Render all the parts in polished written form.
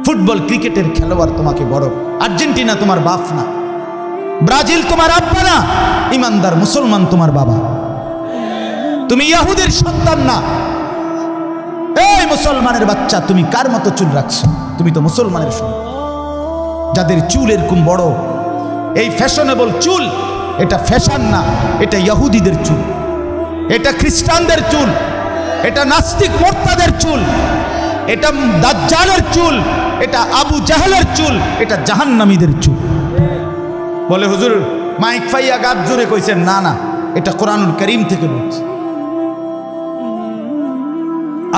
Football ক্রিকেটের খেলোয়াড় তোমাকে বড়, আর্জেন্টিনা তোমার বাপ না, ব্রাজিল তোমার আব্বা না, ইমানদার মুসলমান তোমার বাবা। তুমি ইহুদির সন্তান না। এই মুসলমানের বাচ্চা, তুমি কার মতো চুল রাখছো? তুমি তো মুসলমানের সন্তান। যাদের চুল এরকম বড়, এই ফ্যাশনেবল চুল, এটা ফ্যাশন না, এটা ইহুদিদের চুল, এটা খ্রিস্টানদের চুল, এটা নাস্তিক মোর্তাদের চুল, এটা দাজ্জালের চুল, এটা আবু জাহেলের চুল, এটা জাহান্নামীদের চুল। বলে হুজুর মাইক ফাইয়া গাছ জোরে কইছেন, না না, এটা কোরআনুল কারীম থেকে বলছে।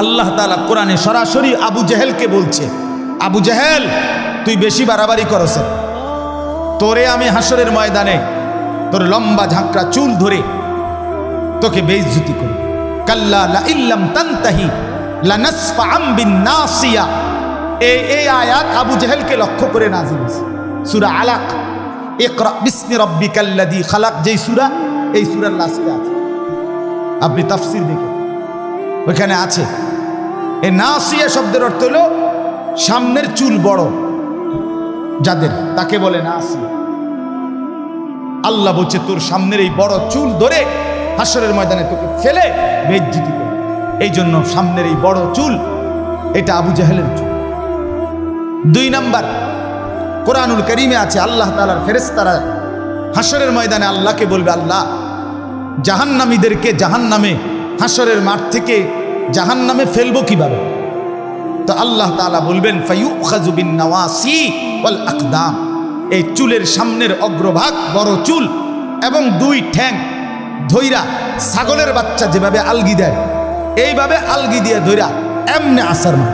আল্লাহ তাআলা কোরআনে সরাসরি আবু জাহেলকে বলছে, আবু জাহেল তুই বেশি বাড়াবাড়ি করছ, তোরে আমি হাসরের ময়দানে তোর লম্বা ঝাঁকড়া চুল ধরে তোকে বেইজ্জতি করি। কাল্লা লা ইল্লাম তানতাহি লানাসফাআম বিন-নাসিয়া। এই আয়াত আবু জাহেলকে লক্ষ্য করে নাযিল হয়েছে। সূরা আলাক, ইকরা বিসমি রাব্বিকাল্লাযী খালাক, যেই সূরা, এই সূরার লাস্টে আছে। আপনি তাফসীর দেখেন, ওখানে আছে। এই নাসিয়া শব্দের অর্থ হলো সামনের চুল বড় যাদের, তাকে বলে নাসিয়া। আল্লাহ বলছে তোর সামনের এই বড় চুল ধরে হাসরের ময়দানে তোকে ফেলে বেইজ্জতি করে। এই জন্য সামনের এই বড় চুল, এটা আবু জাহেলের চুল। 2 নাম্বার, কোরআনুল কারীমে আছে আল্লাহ তাআলার ফেরেশতারা হাসরের ময়দানে আল্লাহকে বলবে, আল্লাহ জাহান্নামীদেরকে জাহান্নামে, হাসরের মাঠ থেকে জাহান্নামে ফেলবো কিভাবে? তো আল্লাহ তাআলা বলবেন ফায়ুখাযু বিন-নাওয়াসি ওয়াল আকদাম। এই চুলের সামনের অগ্রভাগ বড় চুল এবং 2 ঠ্যাং ধইরা ছাগলের বাচ্চা যেভাবে আলগি দেয়, এইভাবে আলগি দিয়ে ধইরা এমনি আসার মা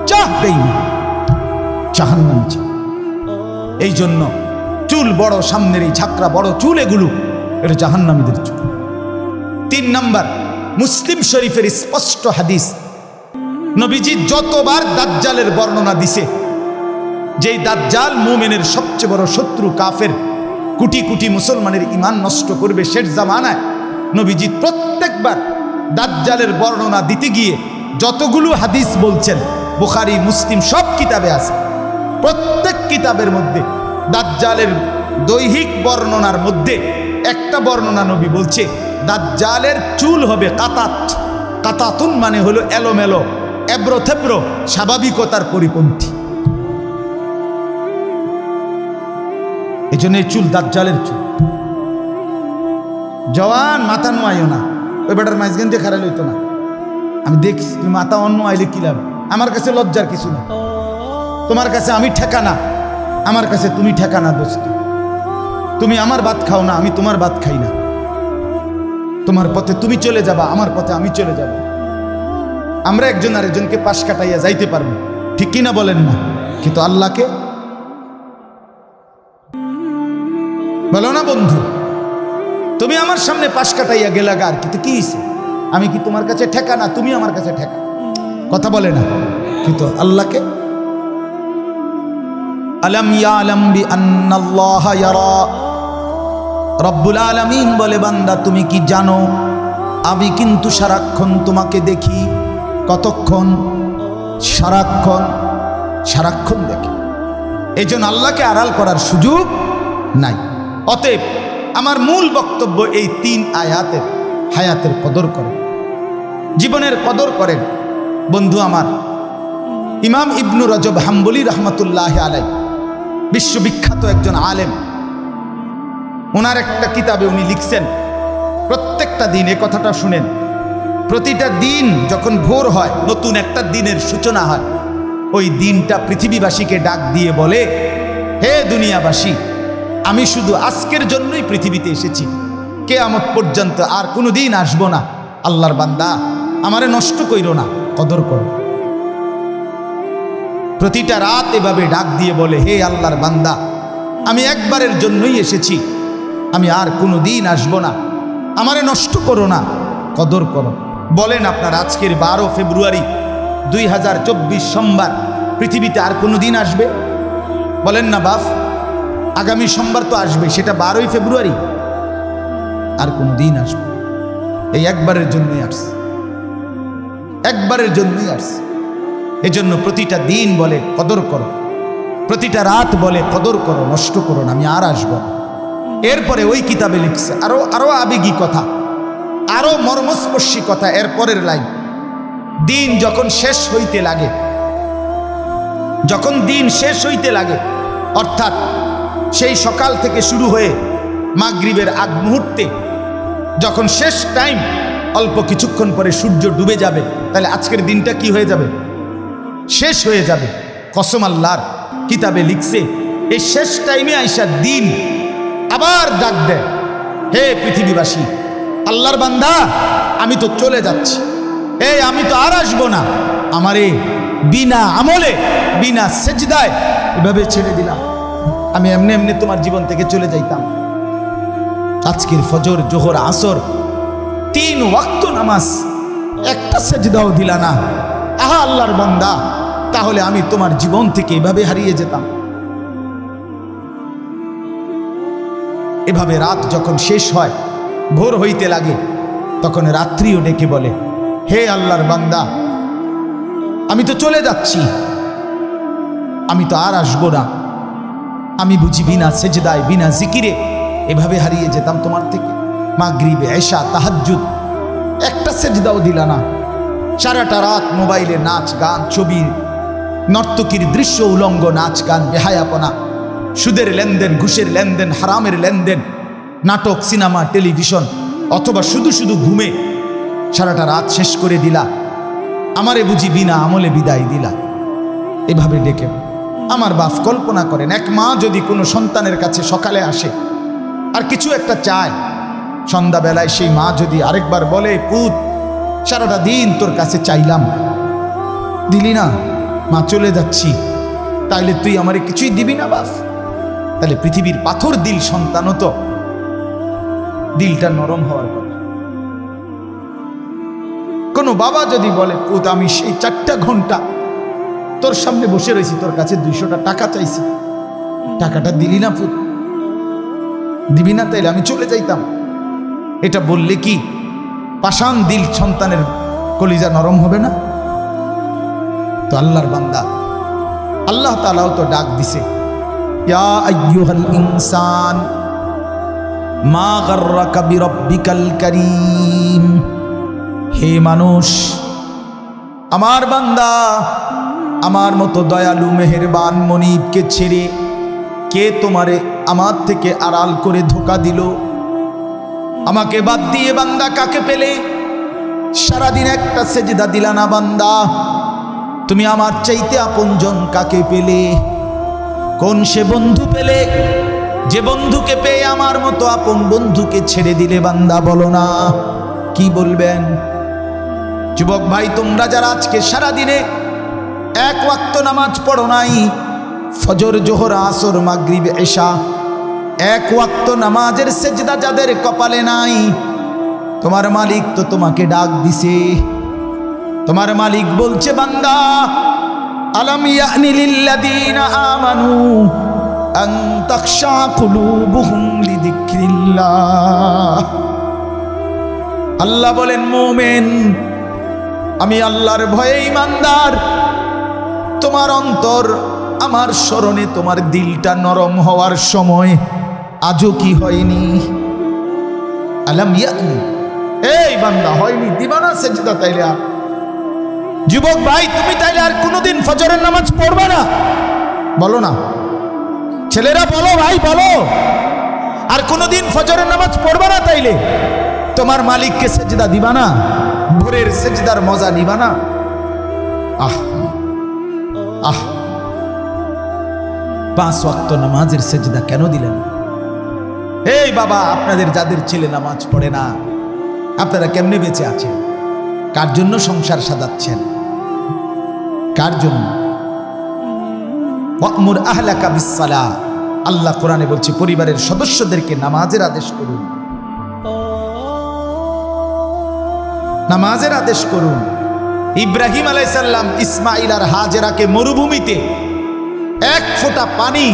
চাহবেই না, জাহান্নামে চা। এই জন্য চুল বড়, সামনের এই ঝাঁকড়া বড় চুল, এগুলো এটা জাহান্নামীদের চুল। 3 নাম্বার, মুসলিম শরীফের স্পষ্ট হাদিস, নবীজি যতবার দাজ্জালের বর্ণনা দিছে, যেই দাজ্জাল মুমিনের সবচেয়ে বড় শত্রু, কাফের, কোটি কোটি মুসলমানের ঈমান নষ্ট করবে শেষ জামানায়, নবীজি প্রত্যেকবার দাজ্জালের বর্ণনা দিতে গিয়ে যতগুলো হাদিস বলছেন, বুখারী মুসলিম সব কিতাবে আছে, প্রত্যেক কিতাবের মধ্যে দাজ্জালের দৈহিক বর্ণনার মধ্যে একটা বর্ণনা নবী বলছে, দাজ্জালের চুল হবে কাতাত। কাতাতুন মানে হলো এলোমেলো, এবড়ো থেবড়ো, স্বাভাবিকতার পরিপন্থী। এই জন্য এই চুল দাজ্জালের চুল। জওয়ান মাথা নোয়াইও না, ওই বেটার মাঝখান দিয়ে খারাপ হইতো না। আমি দেখছি তুমি মাথা অন্য আইলে কি লাভ? আমার কাছে লজ্জার কিছু না, তোমার কাছে আমি ঠেকানা, আমার কাছে তুমি ঠেকানা। দোস্ত, তুমি আমার ভাত খাও না, আমি তোমার ভাত খাই না। তোমার পথে তুমি চলে যাবা, আমার পথে আমি চলে যাব। আমরা একজন আরেকজনকে পাশ কাটাইয়া যাইতে পারবো, ঠিক কিনা বলেন না? কিন্তু আল্লাহকে বলো না, বন্ধু তুমি আমার সামনে পাশ কাটাইয়া গেলা গার, কিন্তু কি হইছে? আমি কি তোমার কাছে ঠেকা না? তুমি আমার কাছে ঠেকা, কথা বলে না। কিন্তু আল্লাহকে, আলাম ইয়ালাম বিআন্নাল্লাহা ইয়ারা, রব্বুল আলামিন বলে, বান্দা তুমি কি জানো আমি কিন্তু সারাক্ষণ তোমাকে দেখি। কতক্ষণ? সারাক্ষণ, সারাক্ষণ দেখি। এই জন্য আল্লাহকে আড়াল করার সুযোগ নাই। অতএব আমার মূল বক্তব্য এই 3 আয়াতের, হায়াতের কদর করেন, জীবনের কদর করেন। বন্ধু আমার, ইমাম ইবনু রজব হাম্বলি রহমতুল্লাহ আলাইহি, বিশ্ববিখ্যাত একজন আলেম, ওনার একটা কিতাবে উনি লিখছেন, প্রত্যেকটা দিন, এ কথাটা শুনেন, প্রতিটা দিন যখন ভোর হয়, নতুন একটা দিনের সূচনা হয়, ওই দিনটা পৃথিবীবাসীকে ডাক দিয়ে বলে, হে দুনিয়াবাসী, আমি শুধু আজকের জন্যই পৃথিবীতে এসেছি, কিয়ামত পর্যন্ত আর কোনো দিন আসবো না। আল্লাহর বান্দা, আমারে নষ্ট কইরো না, কদর করো। প্রতিটা রাত এভাবে ডাক দিয়ে বলে, হে আল্লাহর বান্দা, আমি একবারের জন্যই এসেছি, আমি আর কোনো দিন আসবো না, আমারে নষ্ট করো না, কদর করো। বলেন আপনার আজকের 12 ফেব্রুয়ারি 2024 সোমবার পৃথিবীতে আর কোনো দিন আসবে? বলেন না বাপ, আগামী সোমবার তো আসবে, সেটা 12ই ফেব্রুয়ারি, আর কোনো দিন আসবে? এই একবারের জন্যই আসছে, একবারের জন্যই আসছে। এজন্য প্রতিটা দিন বলে কদর করো, প্রতিটা রাত বলে কদর করো, নষ্ট করো না, আমি আর আসব না। এরপরে ওই কিতাবে লিখছে আরো আবেগী কথা, আরো মর্মস্পর্শী কথা। এরপরের লাইন, দিন যখন শেষ হইতে লাগে, যখন দিন শেষ হইতে লাগে, অর্থাৎ সেই সকাল থেকে শুরু হয়ে মাগরিবের আগ মুহূর্তে যখন শেষ টাইম, অল্প কিছুক্ষণ পরে সূর্য ডুবে যাবে, তাহলে আজকের দিনটা কি হয়ে যাবে? শেষ হয়ে যাবে। কসম আল্লাহর, কিতাবে লিখছে এই শেষ টাইমে আইসা দিন আবার ডাক দেয়, হে পৃথিবীবাসী, আল্লাহর বান্দা আমি তো চলে যাচ্ছি, এই আমি তো আর আসবো না, আমারে বিনা আমলে বিনা সেজদায় এভাবে ছেড়ে দিলাম, আমি এমনি এমনি তোমার জীবন থেকে চলে যাইতাম। আজকের ফজর, জোহর, আসর 3 ওয়াক্ত নামাজ, একটা সেজদাও দিলা না। আহা আল্লাহর বান্দা, তাহলে আমি তোমার জীবন থেকে এভাবে হারিয়ে যেতাম। এভাবে রাত যখন শেষ হয়, ভোর হইতে লাগে, তখন রাত্রিও ডেকে বলে, হে আল্লাহর বান্দা আমি তো চলে যাচ্ছি, আমি তো আর আসবো না, আমি বুঝি বিনা সেজদায় বিনা জিকিরে এভাবে হারিয়ে যেতাম তোমার থেকে। মাগরিব, এশা, তাহাজ্জুদ একটা সেজদাও দিলা না। সারাটা রাত মোবাইলে নাচ গান, ছবি, নর্তকীর দৃশ্য, উলঙ্গ নাচ গান, বেহায়াপনা, সুদের লেনদেন, ঘুষের লেনদেন, হারামের লেনদেন, নাটক, সিনেমা, টেলিভিশন, অথবা শুধু শুধু ঘুমে সারাটা রাত শেষ করে দিলা। আমারে বুঝি বিনা আমলে বিদায় দিলা। এভাবে ডেকে আমার বাপ, কল্পনা করেন এক মা যদি কোনো সন্তানের কাছে সকালে আসে আর কিছু একটা চায়, সন্ধ্যাবেলায় সেই মা যদি আরেকবার বলে, পুত সারাটা দিন তোর কাছে চাইলাম, দিলি না, মা চলে যাচ্ছি, তাইলে তুই আমারে কিছুই দিবি না বাপ? তাহলে পৃথিবীর পাথর দিল সন্তানও তো দিলটা নরম হওয়ার কথা। কোনো বাবা যদি বলে, পুত আমি সেই 4টা ঘন্টা তোর সামনে বসে রয়েছি, তোর কাছে 200টা টাকা চাইছি, টাকাটা দিলি না পুত, দিবি না, তাইলে আমি চলে যাইতাম। এটা বললে কি পাষাণ দিল সন্তানের কলিজা নরম হবে না? তো আল্লাহর বান্দা, আল্লাহ তাআলাও তো ডাক দিছে, ইয়া আইয়ুহাল ইনসান মা গাররাকা বিরাব্বিকাল কারীম, হে মানুষ, আমার বান্দা, আমার মতো দয়ালু মেহেরবান মনিবকে ছেড়ে কে তোমারে আমার থেকে আড়াল করে ধোঁকা দিল? আমাকে বাদ দিয়ে বান্দা কাকে পেলে? সারাদিন একটা সেজদা দিলা না বান্দা, তুমি আমার চাইতে আপনজন কাকে পেলে? কোন সে বন্ধু পেলে যে বন্ধুকে পেয়ে আমার মতো আপন বন্ধুকে ছেড়ে দিলে? বান্দা বলো না, কি বলবেন? যুবক ভাই, তোমরা যারা আজকে সারাদিনে 1 ওয়াক্ত নামাজ পড়ো নাই, ফজর, জোহর, আসর, মাগরিব, এশা, 1 ওয়াক্ত নামাজের সেজদা যাদের কপালে নাই, তোমার মালিক তো তোমাকে ডাক দিছে। তোমার মালিক বলছে, বান্দা আলাম ইয়ানি লিল্লাযীনা আমানু আন তাখশা কুলুবুহুম লিযিকরিল্লাহ। আল্লাহ বলেন, মুমিন, আমি আল্লাহর ভয়ে ইমানদার, তোমার অন্তর আমার স্মরণে, তোমার দিলটা নরম হওয়ার সময় আজও কি হয়নি? আলাম ইয়ানি, এই বান্দা হয়নি, দিবা না সেজদা? তাইলে আর যুবক ভাই, তুমি তাইলে আর কোনোদিন ফজরের নামাজ পড়বে না? বলো না ছেলেরা, বলো ভাই, বলো, আর কোনোদিন ফজরের নামাজ পড়বে না? তাইলে তোমার মালিককে সেজদা দিবা না? ভোরের সেজদার মজা নিবা না? আহ আহ 5 ওয়াক্ত নামাজের সেজদা কেন দিলেন? এই বাবা, আপনাদের যাদের ছেলে নামাজ পড়ে না, আপনারা কেমনে বেঁচে আছেন? কার জন্য সংসার সাজাচ্ছেন? কার জন্য? ওয়া'মুর আহলাকা বিস-সালাহ, আল্লাহ কোরআনে বলছে পরিবারের সদস্যদেরকে নামাজের আদেশ করুন, নামাজের আদেশ করুন। ইব্রাহিম আলাইহিস সালাম ইসমাঈল আর হাজেরাকে মরুভূমিতে 1 ফোঁটা পানি,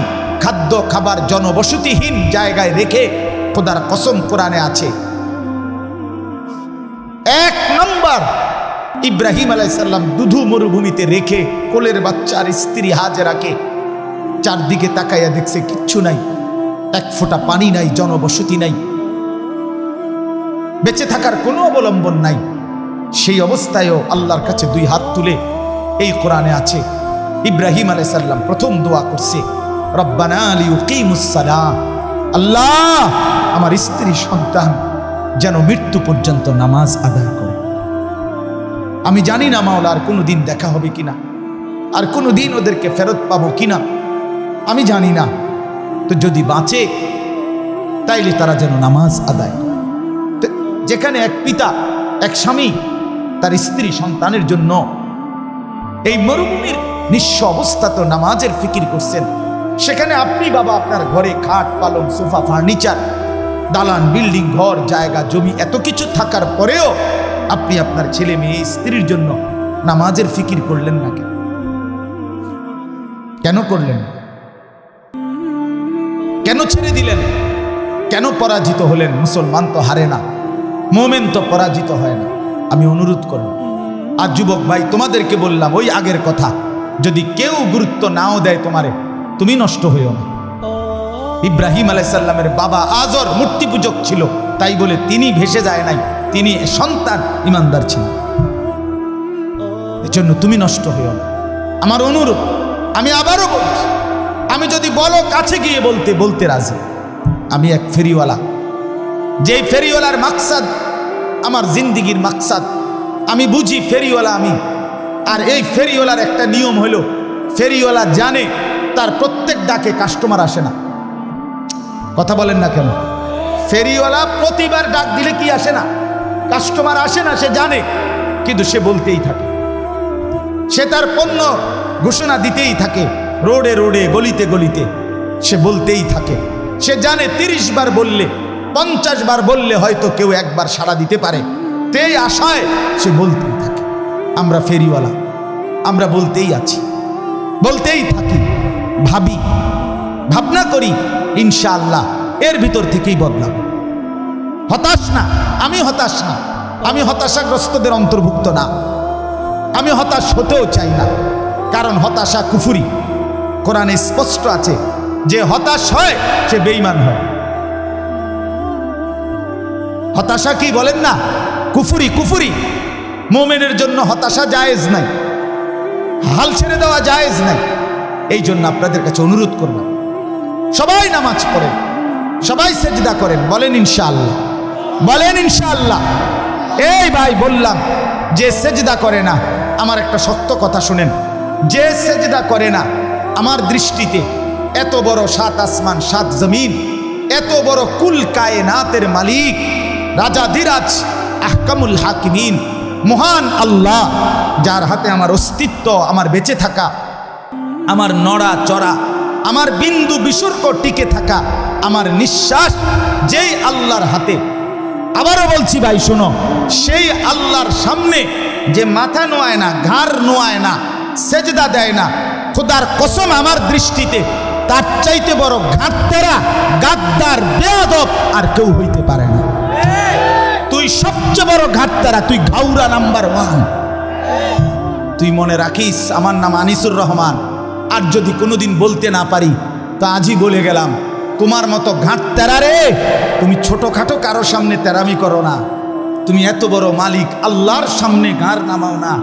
খাদ্য, খাবার জনবসতিহীন জায়গায় রেখে, খোদার কসম কোরআনে আছে, 1 নম্বর ইব্রাহিম আলাইহিস সালাম দুধু মরুভূমিতে রেখে কোলের বাচ্চার স্ত্রী হাজেরাকে চারদিকে তাকাইয়া দেখছে কিচ্ছু নাই, এক ফোঁটা পানি নাই, জনবসতি নাই, বেঁচে থাকার কোনো অবলম্বন নাই। সেই অবস্থায়ও আল্লাহর কাছে দুই হাত তুলে, এই কোরআনে আছে, ইব্রাহিম আলাইহিস সালাম প্রথম দোয়া করছে, রব্বানা লিয়ুকিমুস সালাহ, আল্লাহ আমার স্ত্রী সন্তান যেন মৃত্যু পর্যন্ত নামাজ আদায় করে। আমি জানি না মাওলা আর কোনো দিন দেখা হবে কিনা, আর কোনো দিন ওদেরকে ফেরত পাবো কিনা আমি জানি না, তো যদি বাঁচে তাইলে তারা যেন নামাজ আদায় করে। যেখানে এক পিতা এক স্বামী তার স্ত্রী সন্তানের জন্য এই মরুভূমির নিঃস্ব অবস্থা তো নামাজের ফিকির করছেন, সেখানে আপনি বাবা আপনার ঘরে খাট পালং সোফা ফার্নিচার দালান বিল্ডিং ঘর জায়গা জমি এত কিছু থাকার পরেও আপনি আপনার ছেলে মেয়ে স্ত্রীর জন্য নামাজের ফিকির করলেন না? কেন করলেন? কেন ছেড়ে দিলেন? কেন পরাজিত হলেন? মুসলমান তো হারে না, মোমেন তো পরাজিত হয় না। আমি অনুরোধ করব, আর যুবক ভাই তোমাদেরকে বললাম ওই আগের কথা, যদি কেউ গুরুত্ব নাও দেয় তোমারে, তুমি নষ্ট হইও না। ইব্রাহিম আলাইহিস সালামের বাবা আজর মূর্তি পূজক ছিল, তাই বলে তিনি ভেসে যায় নাই, তিনি সন্তান ইমানদার ছিলেন। এজন্য তুমি নষ্ট হইও না। আমার অনুরোধ, আমি আবারও বলছি, আমি যদি বলো কাছে গিয়ে বলতে বলতে রাজি। আমি এক ফেরিওয়ালা, যেই ফেরিওয়ালার মাকসাদ আমার জিন্দিগির মাকসাদ, আমি বুঝি ফেরিওয়ালা আমি। আর এই ফেরিওয়ালার একটা নিয়ম হলো, ফেরিওয়ালা জানে তার প্রত্যেক ডাকে কাস্টমার আসে না। কথা বলেন না কেন? ফেরিওয়ালা প্রতিবার ডাক দিলে কি আসে না? কাস্টমার আসে না, সে জানে, কিন্তু সে বলতেই থাকে, সে তার পণ্য ঘোষণা দিতেই থাকে, রোডে রোডে গলিতে গলিতে সে বলতেই থাকে। সে জানে 30 বার বললে 50 বার বললে হয়তো কেউ একবার সাড়া দিতে পারে, তেই আশায় সে বলতেই থাকে। আমরা ফেরিওয়ালা, আমরা বলতেই আছি, বলতেই থাকি, ভাবি, ভাবনা করি, ইনশাআল্লাহ এর ভিতর থেকেই বদলাবো। হতাশ না, আমি হতাশ না, আমি হতাশাগ্রস্তদের অন্তর্ভুক্ত না, আমি হতাশ হতেও চাই না, কারণ হতাশা কুফরি। কোরআনে স্পষ্ট আছে, যে হতাশ হয় সে বেঈমান হয়। হতাশা কি বলেন না? কুফরি, কুফরি। মুমিনের জন্য হতাশা জায়েজ নাই, হাল ছেড়ে দেওয়া জায়েজ নাই। এই জন্য আপনাদের কাছে অনুরোধ করলাম, সবাই নামাজ পড়েন, সবাই সেজদা করেন, বলেন ইনশাআল্লাহ, বলেন ইনশাআল্লাহ। এই ভাই বললাম, যে সেজদা করে না, আমার একটা সত্য কথা শুনেন, যে সেজদা করে না, আমার দৃষ্টিতে এত বড় 7 আসমান 7 জমিন, এত বড় কুল কায়নাতের মালিক, রাজাধিরাজ, আহকামুল হাকিমিন, মহান আল্লাহ, যার হাতে আমার অস্তিত্ব, আমার বেঁচে থাকা, আমার নড়া চড়া, আমার বিন্দু বিসর্গ টিকে থাকা, আমার নিঃশ্বাস যেই আল্লাহর হাতে। আবারও বলছি ভাই শোনো, সেই আল্লাহর সামনে যে মাথা নোয়ায় না, ঘাড় নোয়ায় না, সেজদা দেয় না, খোদার কসম আমার দৃষ্টিতে তার চাইতে বড় ঘাটতেরা, গাদ্দার, বেয়াদব আর কেউ হইতে পারে না। তুই সবচেয়ে বড় ঘাটতেরা, তুই ঘাউরা নাম্বার 1। তুই মনে রাখিস, আমার নাম আনিসুর রহমান, আর যদি কোনোদিন বলতে না পারি তা আজই বলে গেলাম, তোমার মতো ঘাটতেরা রে, তুমি ছোটখাটো কারো সামনে তেরামি করো না, তুমি এত বড় মালিক আল্লাহর সামনে ঘাড় নামাও না।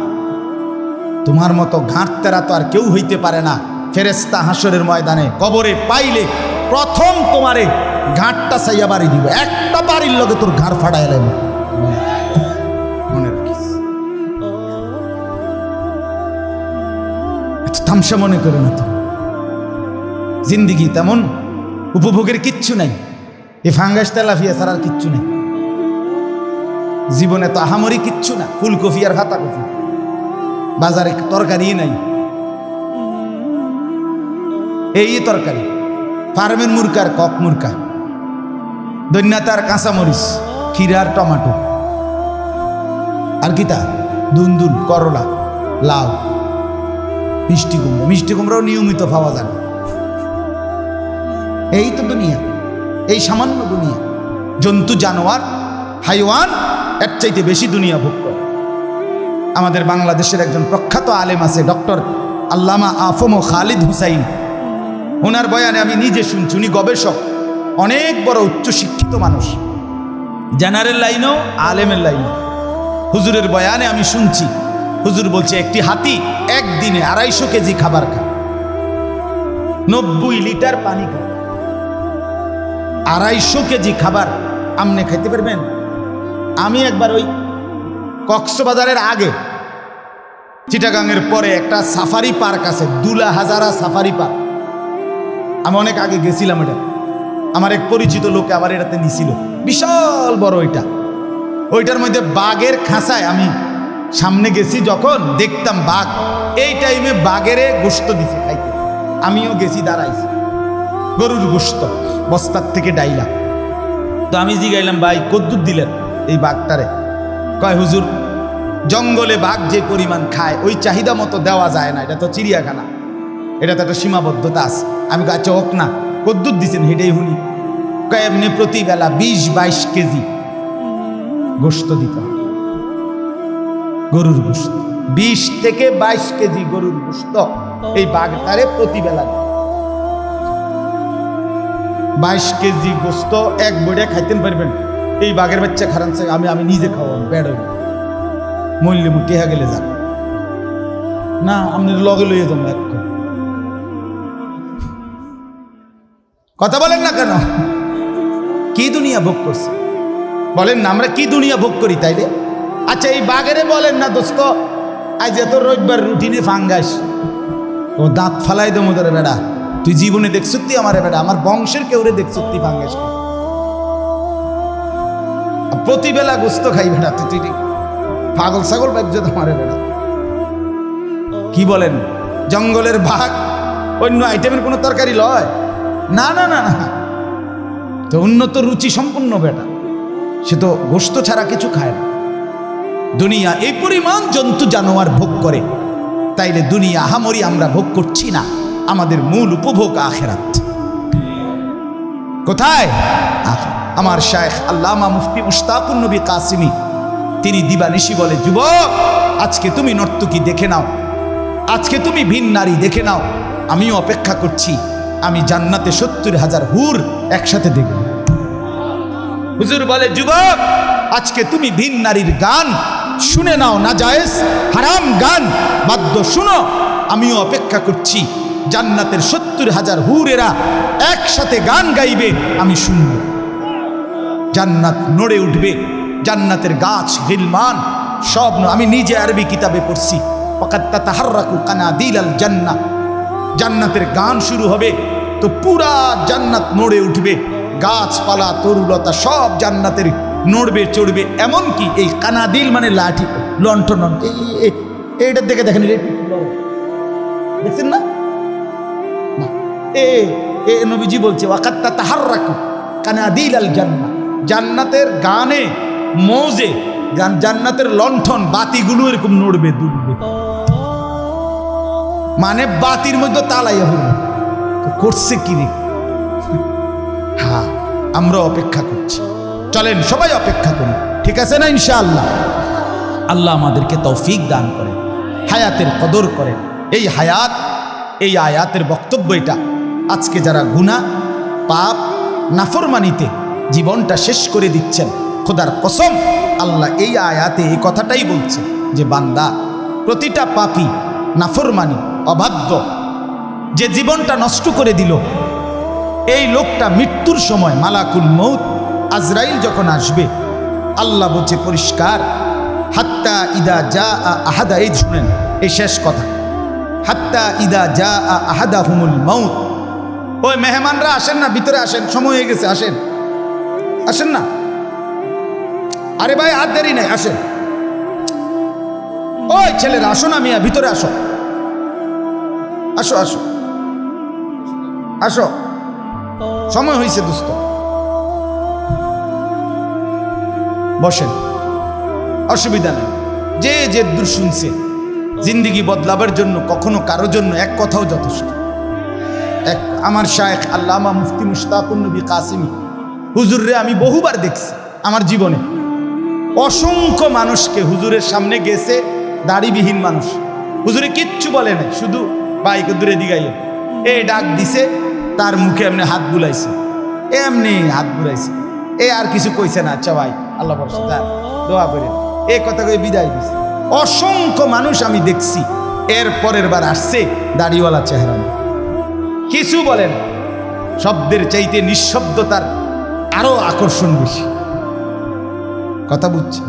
তোমার মতো ঘাটতেরা তো আর কেউ হইতে পারে না। ফেরেশতা হাসরের ময়দানে কবরে পাইলে প্রথম তোমারে ঘাটটা চাইয়া বাড়ি দিব, একটা বাড়ির লগে তোর ঘাড় ফাড়াই এলাম। মনে রাখিস, তামসা মনে করো না। তো জিন্দিগি তেমন উপভোগের কিচ্ছু নাই, এ ফাঙ্গাস তেলাফিয়া ছাড়ার কিচ্ছু নেই জীবনে। তো আহামরি কিচ্ছু না, ফুলকপি আর ফাতা কপি, বাজারে তরকারি নাই, এই তরকারি, ফার্মের মুরকার কক মুরকা, দৈন্যাতার কাঁচামরিচ, ক্ষীরার টমাটো, আর কিতা দুন্দুল, করলা, লাউ, মিষ্টি কুমড়ো। মিষ্টি কুমড়াও নিয়মিত পাওয়া যায় না। এই তো দুনিয়া, এই সামান্য দুনিয়া। জন্তু জানোয়ার হাইওয়ান এর চাইতে বেশি দুনিয়া ভোগ করে। আমাদের বাংলাদেশের একজন প্রখ্যাত আলেম আছে, ডক্টর আল্লামা আফম খালিদ হুসাইন। ওনার বয়ানে আমি নিজে শুনছি, উনি গবেষক, অনেক বড় উচ্চশিক্ষিত মানুষ, জেনারেল লাইনও আলেমের লাইনও। হুজুরের বয়ানে আমি শুনছি, হুজুর বলছে একটি হাতি একদিনে 250 কেজি খাবার খায়, 90 লিটার পানি খায়। 250 কেজি খাবার আমনে খাইতে পারবেন? আমি একবার ওই কক্সবাজারের আগে চিটাগাংয়ের পরে একটা সাফারি পার্ক আছে, দুলা হাজারা সাফারি পার্ক, আমি অনেক আগে গেছিলাম। এটা আমার এক পরিচিত লোকে আবার এটাতে নিছিল, বিশাল বড় ওইটা। ওইটার মধ্যে বাঘের খাঁচায় আমি সামনে গেছি, যখন দেখতাম বাঘ, এই টাইমে বাঘেরে গোশত দিছে খাইতে, আমিও গেছি, দাঁড়াইছি, গরুর গোশত বস্তার থেকে ডাইলা। তো আমি জিগাইলাম, ভাই কদ্দুর দিলেন এই বাঘটারে? কয় হুজুর, জঙ্গলে বাঘ যে পরিমাণ খায় ওই চাহিদা মতো দেওয়া যায় না, এটা তো চিড়িয়াখানা, এটা তো একটা সীমাবদ্ধতা আছে। আমি আচ্ছা হোক না, কদ্দুর দিছেন হেঁটেই হুনি? কয় এমনি প্রতি বেলা 20-22 কেজি গোশত দিতে হবে, গরুর গোশত 20 থেকে 22 কেজি গরুর গোশত এই বাঘটারে প্রতি বেলা 22 কেজি গোশত এক বইটা খাইতেন পারবেন? এই বাঘের বাচ্চা খারানছে, আমি নিজে খাওয়াম, বেড় মূল্য টেহা গেলে যান না, আপনি লগে লইয়ে যাবো এক কথা বলেন না কেন? কি দুনিয়া ভোগ করছে বলেন না, আমরা কি দুনিয়া ভোগ করি তাইলে? আচ্ছা এই বাঘেরে বলেন না, দোস্ত আজ এত রোববার রুটিনে ফাঙ্গাস, ও দাঁত ফালাই দো মোদরে বেড়া, তুই জীবনে দেখছতি আমার বেড়া, আমার বংশের কেউরে দেখছতি ফাঙ্গাস, প্রতিবেলা গোস্ত খাই বেড়া, তুই পাগল ছাগল বাজ্য তোমারে বেড়া। কি বলেন? জঙ্গলের বাঘ অন্য আইটেমের কোনো তরকারি লয় না, না না না, তো উন্নত রুচি সম্পন্ন বেটা, সে তো গোস্ত ছাড়া কিছু খায় না। দুনিয়া এই পরিমাণ জন্তু জানোয়ার ভোগ করে, তাইলে দুনিয়া আহামরি আমরা ভোগ করছি না, আমাদের মূল উপভোগ আখিরাত। কোথায়? আমার শায়েখ আল্লামা মুফতি মুশতাকুন নবী কাসিমি তিনি দিবানিশি বলে, যুবক আজকে তুমি নর্তকী দেখে নাও, আজকে তুমি ভিন নারী দেখে নাও, আমিও অপেক্ষা করছি, আমি জান্নাতে 70,000 হুর একসাথে দেখব। হুজুর বলে, যুবক আজকে তুমি ভিন নারীর গান শুনে নাও, না জায়েজ হারাম গান বাদ্য শুনো, আমিও অপেক্ষা করছি, জান্নাতের 70,000 হুরেরা একসাথে গান গাইবে, আমি শুনব, জান্নাত নড়ে উঠবে, জান্নাতের গাছ গিলমান সব। আমি নিজে আরবি কিতাবে পড়ছি, ওয়াকাত তাতাহাররাকু কানাদিলাল জান্নাহ, জান্নাতের গান শুরু হবে তো পুরা জান্নাত নড়ে উঠবে, গাছপালা তরুলতা সব জান্নাতের নড়বে চড়বে। এমনকি এই কানাদিল মানে লাঠি, লণ্ঠন, এইটার দেখে দেখেন, দেখছেন না? এ নবীজি বলছে, ওয়াকাত তাতাহাররাকু কানাদিলাল জান্নাহ, জান্নাতের গানে মৌজে জান্নাতের লণ্ঠন বাতিগুলো এরকম নড়বে দুলবে, মানে বাতির মধ্যে তালাইয়া হইবে। করছে কি রে? হ্যাঁ, আমরা অপেক্ষা করছি, চলেন সবাই অপেক্ষা করি, ঠিক আছে না? ইনশাআল্লাহ আল্লাহ আমাদেরকে তৌফিক দান করেন, হায়াতের কদর করেন। এই হায়াত, এই আয়াতের বক্তব্য এটা। আজকে যারা গুনাহ পাপ নাফরমানিতে জীবনটা শেষ করে দিচ্ছেন, খোদার কসম আল্লাহ এই আয়াতে এই কথাটাই বলছে যে বান্দা, প্রতিটা পাপী নাফরমানি অবাধ্য যে জীবনটা নষ্ট করে দিল, এই লোকটা মৃত্যুর সময় মালাকুল মউত আজরাইল যখন আসবে, আল্লাহ বলছে পরিষ্কার, হাত্তা ইদা জা আহাদা, এই শুনেন এই শেষ কথা, হাত্তা ইদা জা আহাদাহুমুল মউত, ওই মেহমানরা আসেন না, ভিতরে আসেন, সময় হয়ে গেছে, আসেন আসেন না, আরে ভাই আর দেরি নাই, আসেন, ওই ছেলেরা আসো না মিয়া, ভিতরে আসো, আসো আসো আসো, সময় হয়েছে দোস্ত, বসেন, অসুবিধা নেই। যে যে দূর শুনছে, জিন্দিগি বদলাবার জন্য কখনো কারো জন্য এক কথাও যথেষ্ট। এক আমার শায়েখ আল্লামা মুফতি মুশতাকুন নবী কাসিমি হুজুররে আমি বহুবার দেখছি আমার জীবনে, অসংখ্য মানুষকে হুজুরের সামনে গেছে, দাড়িবিহীন মানুষ, হুজুরে কিচ্ছু বলে নাই, শুধু বাইকে দূরে দিগাইয়ে এই ডাক দিছে, তার মুখে এমনি হাত বুলাইছে, এমনি হাত বুলাইছে, আর কিছু কইছে না। আচ্ছা ভাই আল্লাহ ভরসা, তার দোয়া করে এই কথা কই বিদায় দিছে। অসংখ্য মানুষ আমি দেখছি এর পরের বার আসছে দাড়িওয়ালা চেহারা, কিছু বলে না। শব্দের চাইতে নিঃশব্দতার আরো আকর্ষণ বেশি। কথা বুঝছেন?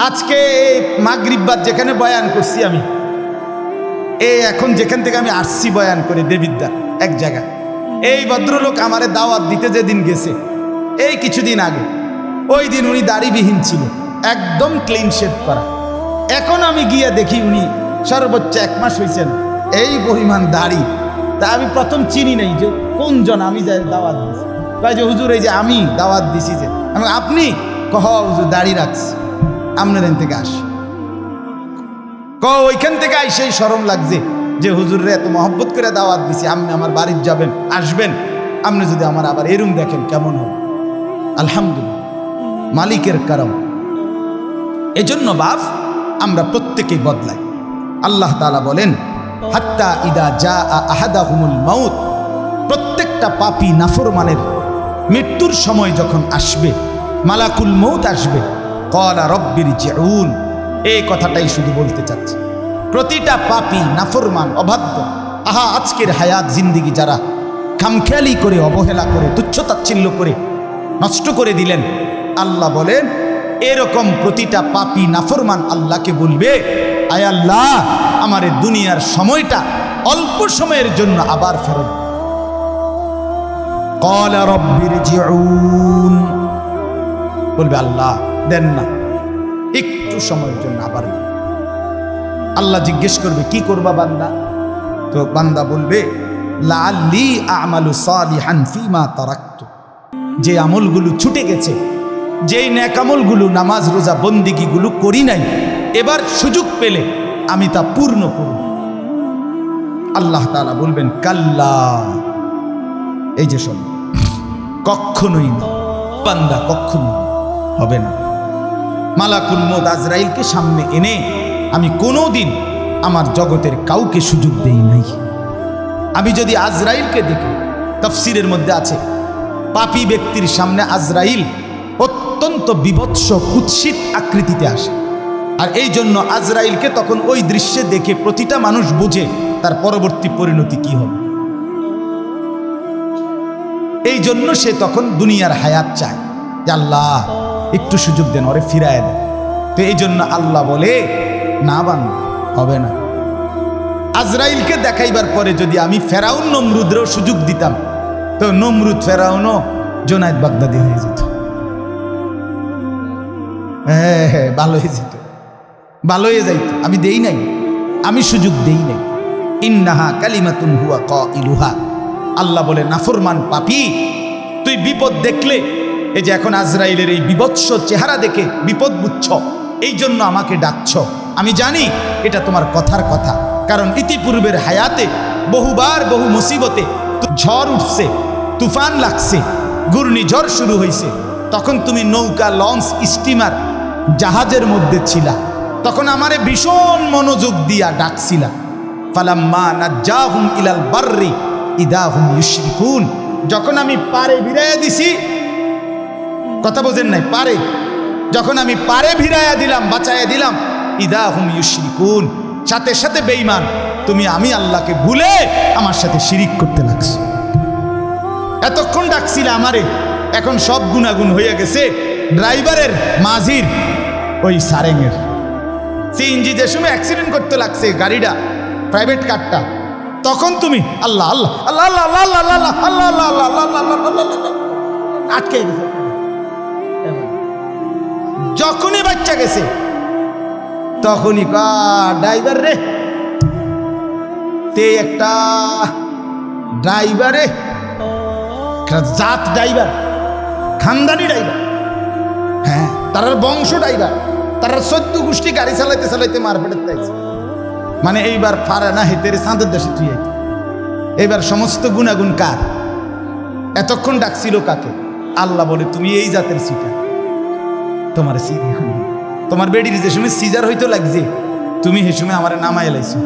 আজকে এই মাগরিব বাদ যেখানে বয়ান করছি আমি, এখন যেখান থেকে আমি আসছি বয়ান করে দেবিদ্যা এক জায়গা, এই ভদ্রলোক আমারে দাওয়াত দিতে যেদিন গেছে, এই কিছুদিন আগে, ওই দিন উনি দাড়িবিহীন ছিল, একদম ক্লিন শেভ করা। এখন আমি গিয়ে দেখি উনি সর্বোচ্চ 1 মাস হয়েছেন, এই পরিমাণ দাড়ি। তা আমি প্রথম চিনি নাই যে কোনজন আমি যাই দাওয়াত দিছি। কয় যে হুজুর এই যে আমি দাওয়াত দিছি, যে আমি আপনি কহ হুজুর দাড়ি রাখছি, আপনাদের থেকে আসি, ওইখান থেকে আইসেই শরম লাগছে যে হুজুরে এত মহব্বত করে দাওয়াত দিছি, আপনি আমার বাড়ির যাবেন, আসবেন, আপনি যদি আমার আবার এরম দেখেন কেমন হবে। আলহামদুলিল্লাহ, মালিকের কারম। এজন্য বাপ আমরা প্রত্যেকেই বদলাই। আল্লাহ তাআলা বলেন হাত্তা ইদা জা আহাদাহুমুল মাউত, প্রত্যেকটা পাপী নাফরমানের মৃত্যুর সময় যখন আসবে, মালাকুল মউত আসবে, ক্বালা রব্বিরজিউন, এই কথাটাই শুধু বলতে চাচ্ছি। প্রতিটা পাপী নাফরমান অবাধ্য, আজকের হায়াত জিন্দিগি যারা খামখেয়ালি করে, অবহেলা করে, তুচ্ছতাচ্ছিল্য করে নষ্ট করে দিলেন, আল্লাহ বলেন এরকম প্রতিটা পাপী নাফরমান আল্লাহকে বলবে, আয় আল্লাহ আমার দুনিয়ার সময়টা অল্প সময়ের জন্য আবার ফেরত। ক্বালা রব্বিরজিউন, বলবে আল্লাহ দেন না, একটু সময়ের জন্য আবার দেন। আল্লাহ জিজ্ঞেস করবে কি করবা বান্দা? তো বান্দা বলবে লাআল্লি আমালু সালিহান ফিমা তারাকতু, যে আমলগুলো ছুটে গেছে, যেই নেক আমলগুলো, নামাজ রোজা বন্দিগিগুলো করি নাই, এবার সুযোগ পেলে আমি তা পূর্ণ করব। আল্লাহ তাআলা বলবেন কাল্লা, এই যে শোন, কখনোই না বান্দা, কখনোই হবে না। মালাকুল মউত আজরাইলকে সামনে এনে আমি কোনোদিন আমার জগতের কাউকে সুযোগ দেই নাই। আমি যদি আজরাইলকে দেখি, তাফসীরের মধ্যে আছে পাপী ব্যক্তির সামনে আজরাইল অত্যন্ত বিভৎস কুৎসিত আকৃতিতে আসে, আর এই জন্য আজরাইলকে তখন ওই দৃশ্যে দেখে প্রতিটা মানুষ বুঝে তার পরবর্তী পরিণতি কি হবে। এই জন্য সে তখন দুনিয়ার হায়াত চায় যে আল্লাহ একটু সুযোগ দেন, ওরে ফিরায় দেন। তো এই জন্য আল্লাহ বলে না বান্দা, হবে না। আজরাইলকে দেখাইবার পরে যদি আমি ফেরাউন নমরুদেরও সুযোগ দিতাম, তো নমরুদ ফেরাউনও জোনায়েদ বাগদাদি হয়ে যেত। হ্যাঁ, ভালো হয়ে যেত, ভালো হয়ে যাইত। আমি দেই নাই, আমি সুযোগ দেই নাই। ইন্নাহা কালিমাতুন হুয়া কাইলুহা, আল্লাহ বলে নাফরমান পাপী, তুই বিপদ দেখলে, এই যে এখন আজরাইলের এই বিভৎস চেহারা দেখে বিপদ বুঝছ, এই জন্য আমাকে ডাকছ। আমি জানি এটা তোমার কথার কথা, কারণ ইতিপূর্বের হায়াতে বহুবার বহু মুসিবতে ঝড় উঠছে, তুফান লাগছে, ঘূর্ণিঝড় শুরু হয়েছে, তখন তুমি নৌকা, লঞ্চ, স্টিমার, জাহাজের মধ্যে ছিলা, তখন আমারে ভীষণ মনোযোগ দিয়া ডাকছিলা। ফালাম্মা নাজ্জাহুম ইলাল বাররি ইদা হুম ইউশরিকুন, যখন আমি পারে ভিড়াইয়া দিছি, কথা বোঝেন নাই, পারে যখন আমি পারে ভিড়াইয়া দিলাম, বাঁচাইয়া দিলাম, ইদা হুম ইউশরিকুন, সাথে সাথে বেঈমান তুমি আমি আল্লাহকে ভুলে আমার সাথে শিরিক করতে লাগছো। এতক্ষণ ডাকছিলা আমারে, এখন সব গুণাগুণ হইয়া গেছে ড্রাইভারের, মাঝির, ওই সারেঙের। সিএনজি যে সময় অ্যাক্সিডেন্ট করতে লাগছে গাড়িটা, প্রাইভেট কারটা, তখন তুমি আল্লাহ আল্লাহ আল্লাহ আল্লাহ আল্লাহ আল্লাহ আল্লাহ আল্লাহ আল্লাহ আল্লাহ আল্লাহ আটকে গেছে। যখনই বাচ্চা গেছে তখনই ড্রাইভার রে, তে একটা ড্রাইভারে, জাত ড্রাইভার, খানদানি ড্রাইভার, হ্যাঁ তার বংশ ড্রাইভার, তার 14 গোষ্ঠী গাড়ি চালাইতে চালাইতে মারপেটের চাইছে। মানে এইবার পারে না হেতের চাঁদের দেশে তুই, এইবার সমস্ত গুণাগুণ কার? এতক্ষণ ডাকছিল কাকে? আল্লাহ বলে তুমি এই জাতের সিটা, তোমার তোমার বেডির যে সময় সিজার হইতে লাগছে, তুমি হে সময় আমার নামাই এলাইছো।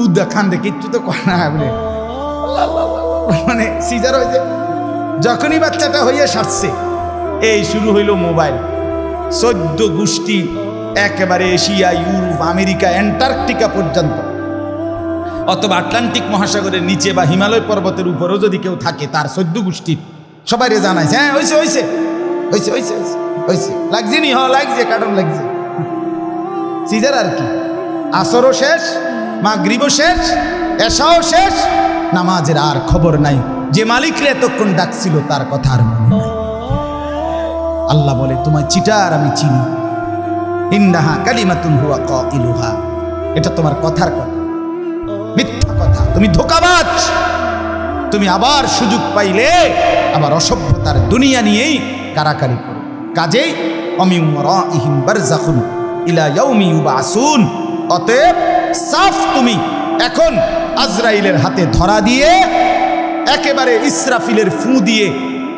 উদা খান দেখে একটু তো কনা বলে মানে সিজার হয়েছে। যখনই বাচ্চাটা হইয়া সারছে এই শুরু হইল মোবাইল। 14 গোষ্ঠী একেবারে এশিয়া, ইউরোপ, আমেরিকা, অ্যান্টার্কটিকা পর্যন্ত, অথবা আটলান্টিক মহাসাগরের নিচে বা হিমালয় পর্বতের উপরেও যদি কেউ থাকে, তার 14 গোষ্ঠীর সবাই জানাইছে হ্যাঁ হয়েছে হয়েছে হয়েছে হয়েছে হয়েছে, লাগছে নি? লাগছে, কারণ লাগছে। সিজার আর কি, আসরও শেষ, মাগরিবও শেষ, এশাও শেষ, নামাজের আর খবর নাই। যে মালিকরে এতক্ষণ ডাকছিল তার কথা আর মনে নাই। আল্লাহ বলে তোমায় চিটার আমি চিনি। ইন্নাহা কালিমাতুন হুয়া কাইলুহা, এটা তোমার কথার কথা, মিথ্যা কথা, তুমি ধোঁকাবাজ। তুমি আবার সুযোগ পাইলে আবার অসভ্যতার দুনিয়া নিয়েই কারাকারি করো। কাজেই অমিন ওয়ারাইহিম বারযাখুন ইলা ইয়াউমি ইউবাসুন, অতএব সাফ তুমি এখন আজরাইলের হাতে ধরা দিয়ে একেবারে ইসরাফিলের ফু দিয়ে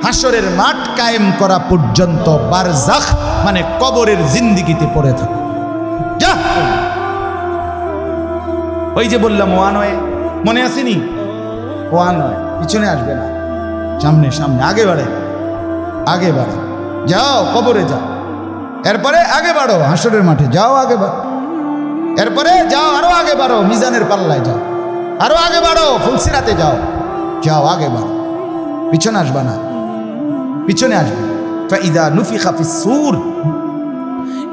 হাসরের মাঠ কায়েম করা পর্যন্ত বারজাখ মানে কবরের জিন্দিগিতে পড়ে থাকো। যা, ওই যে বললাম ওয়া নয়, মনে আসেনি? ওয়া নয়, পিছনে আসবে না, সামনে সামনে, আগে বাড়ে, আগে বাড়ে, যাও কবরে যাও, এরপরে আগে বাড়ো হাসরের মাঠে যাও, আগে বাড়ো, এরপরে যাও আরো আগে বাড়ো মিজানের পাল্লায় যাও, আরো আগে বাড়ো ফুলসিরাতে যাও, যাও আগে বাড়ো, পিছনে আসবা না, পিছনে আসবে। ফাইদা নুফিখা ফিস-সূর,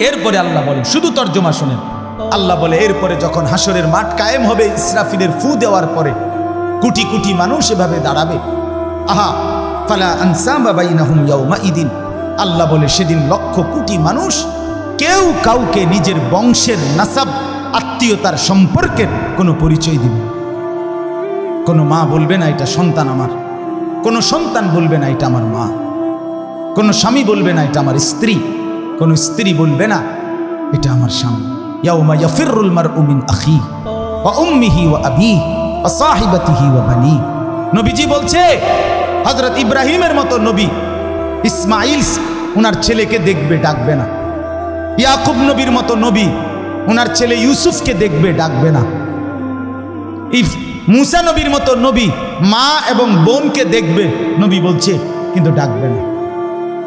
এরপরে আল্লাহ বলেন, শুধু তর্জমা শুনেন, আল্লাহ বলে এরপরে যখন হাসরের মাঠ কায়েম হবে ইসরাফিলের ফু দেওয়ার পরে কোটি কোটি মানুষ এভাবে দাঁড়াবে। আহা ফালা আনসাবা বাইনাহুম ইয়াউমাইদিন, আল্লাহ বলে সেদিন লক্ষ কোটি মানুষ কেউ কাউকে নিজের বংশের নাসাব আত্মীয়তার সম্পর্কের কোনো পরিচয় দিবে। কোনো মা বলবে না এটা সন্তান আমার, কোনো সন্তান বলবে না এটা আমার মা, কোনো স্বামী বলবে না এটা আমার স্ত্রী, কোনো স্ত্রী বলবে না এটা আমার স্বামী। ইয়াউমা ইয়াফিরুল মারউ মিন আখি ওয়া উম্মিহি ওয়া আবিহি ওয়া সাহিবাতিহি ওয়া বানি। নবীজি বলছে হযরত ইব্রাহিমের মতো নবী ইসমাইল ওনার ছেলেকে দেখবে, ডাকবে না। ইয়াকুব নবীর মতো নবী ওনার ছেলে ইউসুফকে দেখবে, ডাকবে না। মুসা নবীর মতো নবী মা এবং বোনকে দেখবে, নবী বলছে, কিন্তু ডাকবে না।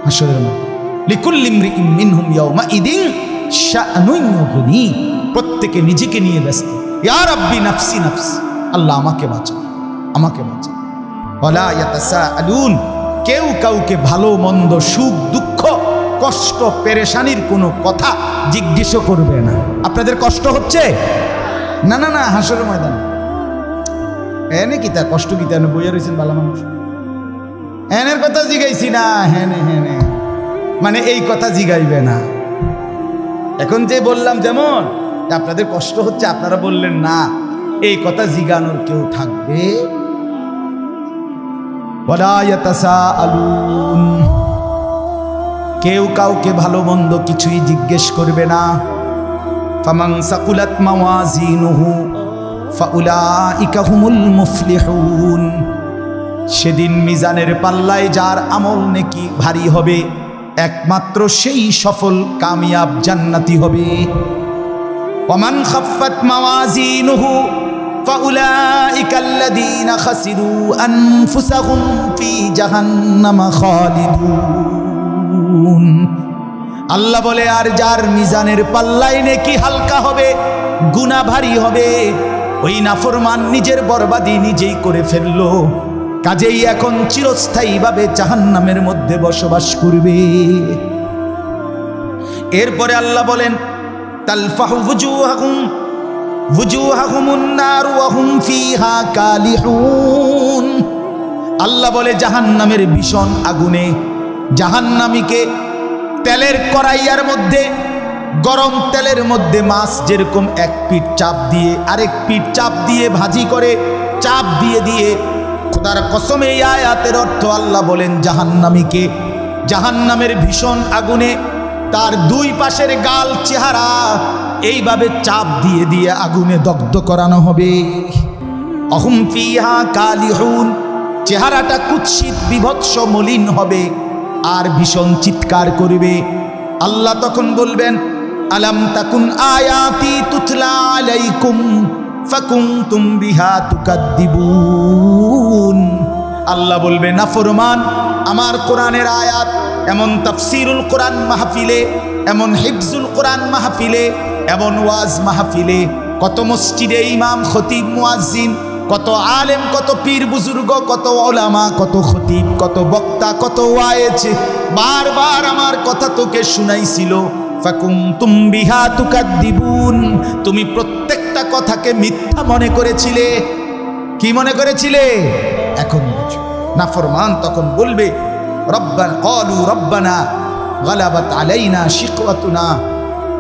হাসরের মাঠ লিকুল্লি ইমরিইন মিনহুম ইয়াউমাইদিন শাআনুন ইউগনি, প্রত্যেকে নিজেকে নিয়ে ব্যস্ত। ইয়া রাব্বি নাফসি নাফসি, আল্লাহ আমাকে বাঁচাও, আমাকে বাঁচাও। ওয়ালা ইয়াতাসাআলুন, কেউ কাউকে ভালো মন্দ, সুখ দুঃখ, কষ্ট পেরেশানির কোনো কথা জিজ্ঞেস করবে না। আপনাদের কষ্ট হচ্ছে? না না না, হাসরের ময়দানে এনে কিতা কষ্ট কিতা বইয়া রয়েছেন ভালো মানুষ, এনের কথা জিগাইছি না, হ্যানে হ্যানে মানে এই কথা জিগাইবে না। এখন যে বললাম যেমন আপনাদের কষ্ট হচ্ছে, আপনারা বললেন না, এই কথা জিগানোর কেউ থাকবে? ওয়ালা ইয়াতাসাআলুন, কেউ কাউকে ভালো মন্দ কিছুই জিজ্ঞেস করবে না। ফামান সাকুলাত মাওয়াজিনুহু ফাউলাইকা হুমুল মুফলিহুন, সেদিন মিজানের পাল্লায় যার আমল নেকি ভারী হবে একমাত্র সেই সফল কামিয়াব জান্নাতি হবে। ওয়ামান খাফফাত মাওয়াজিনুহু ফাউলাইকা আল্লাযীনা খাসিরু আনফুসাহুম ফি জাহান্নামা খালিদুন। আল্লাহ বলে আর যার মিজানের পাল্লায় নেকি হালকা হবে, গুনাহ ভারী হবে, ওই নাফরমান নিজের বরবাদি নিজেই করে ফেললো, কাজেই এখন চিরস্থায়ীভাবে জাহান্নামের মধ্যে বসবাস করবে। এরপরে আল্লাহ বলেন তালফাহু ওয়ুজুহাহুমুন নার ওয়া হুম ফিহা কালিহুন। আল্লাহ বলে জাহান্নামের ভীষণ আগুনে জাহান্নামীকে তেলের কড়াইয়ার মধ্যে, গরম তেলের মধ্যে মাছ যেরকম এক পিঠ চাপ দিয়ে আরেক পিঠ চাপ দিয়ে ভাজি করে, চাপ দিয়ে দিয়ে, খোদার কসমে এই আয়াতের অর্থ আল্লাহ বলেন জাহান্নামীকে জাহান্নামের ভীষণ আগুনে তার দুই পাশের গাল চেহারা এইভাবে চাপ দিয়ে দিয়ে আগুনে দগ্ধ করানো হবে। অহুম ফিহা কালিহুন, চেহারাটা কুৎসিত বিভৎস মলিন হবে আর ভীষণ চিৎকার করবে। আল্লাহ তখন বলবেন আলাম তাকুন আয়াতি তুতলা আলাইকুম ফাকুনতুম বিহা তুকাদ্দিবুন। আল্লাহ বলবে নাফরমান, আমার কোরআনের আয়াত এমন তাফসিরুল কোরআন মাহফিলে, এমন হিফজুল কোরআন মাহফিলে, এমন ওয়াজ মাহফিলে, কত মসজিদে ইমাম খতিব মুয়াজ্জিন, কত আলেম, কত পীর বুজুর্গ, কত ওলামা, কত খতিব, কত বক্তা, কত ওয়াইজ বারবার আমার কথা তোকে শুনাইছিল। ফাকুনতুম বিহা তুকাদ্দিবুন, তুমি প্রত্যেকটা কথাকে মিথ্যা মনে করেছিলে। কি মনে করেছিলে? এখন বুঝো। নাফরমান তখন বলবে রব্বানা ক্বালু রব্বানা গালাবাত আলাইনা শিকওয়াতুনা।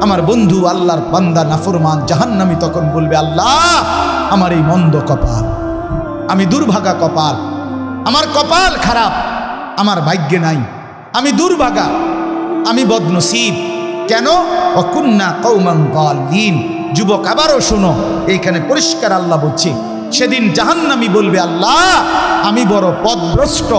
আমার বন্ধু আল্লাহর বান্দা নাফরমান জাহান্নামী তখন বলবে আল্লাহ আমার এই মন্দ কপাল, আমি দুর্ভাগা কপাল, আমার কপাল খারাপ, আমার ভাগ্যে নাই, আমি দুর্ভাগা, আমি বদনসিব। কেন? ওয়াকুন্না কওমান যালিন। যুবক আবারও শোনো, এইখানে পরিষ্কার আল্লাহ বলছে সেদিন জাহান্নামী বলবে আল্লাহ আমি বড় পথভ্রষ্ট,